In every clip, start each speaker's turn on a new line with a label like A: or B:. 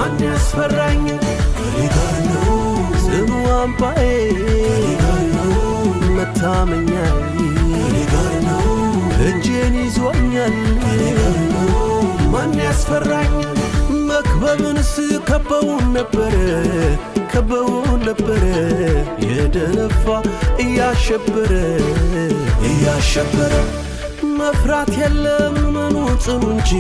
A: ማን ያስፈራኝ ከኔ ጋር ነው ጽኑ አምባዬ ከኔ ጋር ነው መታመኛዬ ከኔ ጋር ነው እጄን ይዞኛል ከኔ ጋር ነው ማን ያስፈራኝ መክበብንስ ከበውን ነበረ የደነፋ እያሸበረ መፍራት የለም እመኑ ጽኑ እንጂ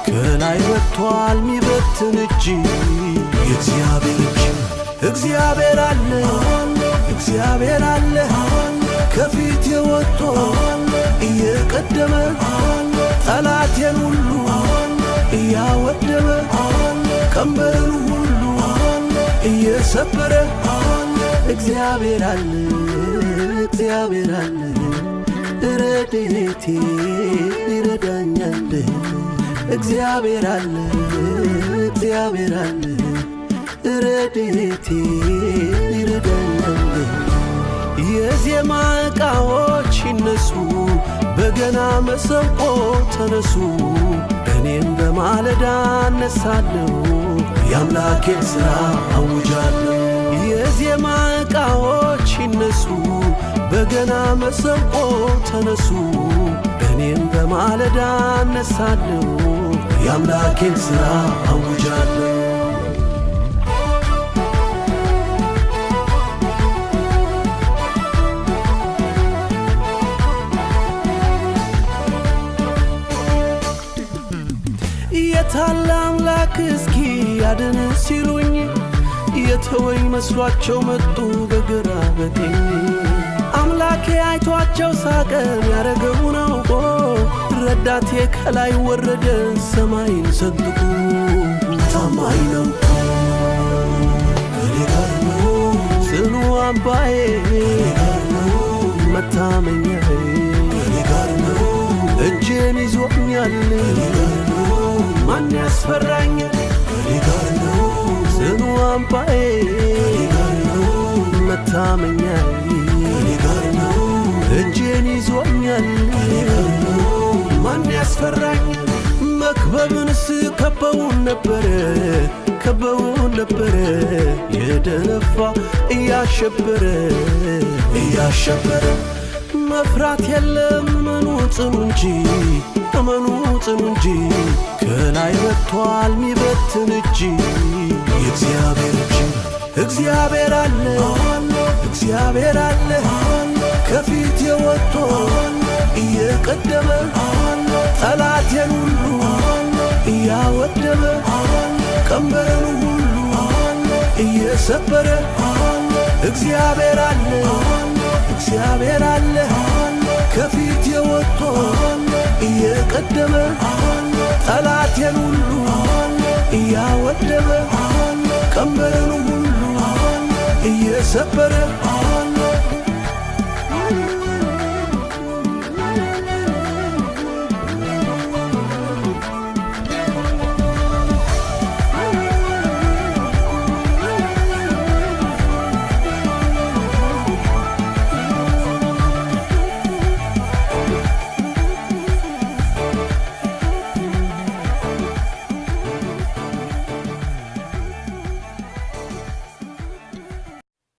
A: ከላይ ወጥቷል ሚበትን እጅ የእግዚአብሔር እጅ እግዚአብሔር አለ ከፊት የወጥቶ እየቀደመ ጠላቴን ሁሉ እያወደመ ቀንበሩን ሁሉ እየሰበረ እግዚአብሔር አለ ረድኤቴ ይረዳኛል እግዚአብሔር አለ ረድኤቴ ይረዳኛል የዜማ ዕቃዎች ይነሱ በገና መሰንቆ ተነሱ እኔም በማለዳ እነሳለሁ የአምላኬን ሥራ አውጃለሁ የዜማ ዕቃዎች ይነሱ በገና መሰንቆ ተነሱ እኔም በማለዳ እነሳለሁ የአምላኬን ሥራ አውጃለሁ የታለ አምላክ እስኪ ያድን ሲሉኝ የተወኝ መስሏቸው መጡ በግራ በቀኝ አምላኬ አይቷቸው ሳቀም ያረገውን አውቆ ረዳቴ ከላይ ወረደ ሰማይን ሰንጥቆ ታማኝ ነው ከኔ ጋር ነው ጽኑ አምባዬ መታመኛዬ ከኔ ጋር ነው እጄን ይዞኛል ማን ያስፈራኝ ከኔ ጋር ነው ጽኑ አምባዬ ከኔ ጋር ነው መታመኛዬ ከኔ ጋር ነው እጄን ይዞኛል ከኔ ጋር ነው ማን ያስፈራኝ መክበብንስ ከበውን ነበረ የደነፋ እያሸበረ መፍራት የለም እመኑ ጽኑ እንጂ ከላይ ወጥቷል ሚበትን እጅ የእግዚአብሔር እጅ እግዚአብሔር አለ ከፊት የወጥቶ እየቀደመ ጠላቴን ሁሉ እያወደመ ቀንበሩን ሁሉ እየሰበረ እግዚአብሔር አለ ከፊት የወጥቶ እየቀደመ ጠላቴን ሁሉ እያወደመ ቀንበሩን ሁሉ እየሰበረ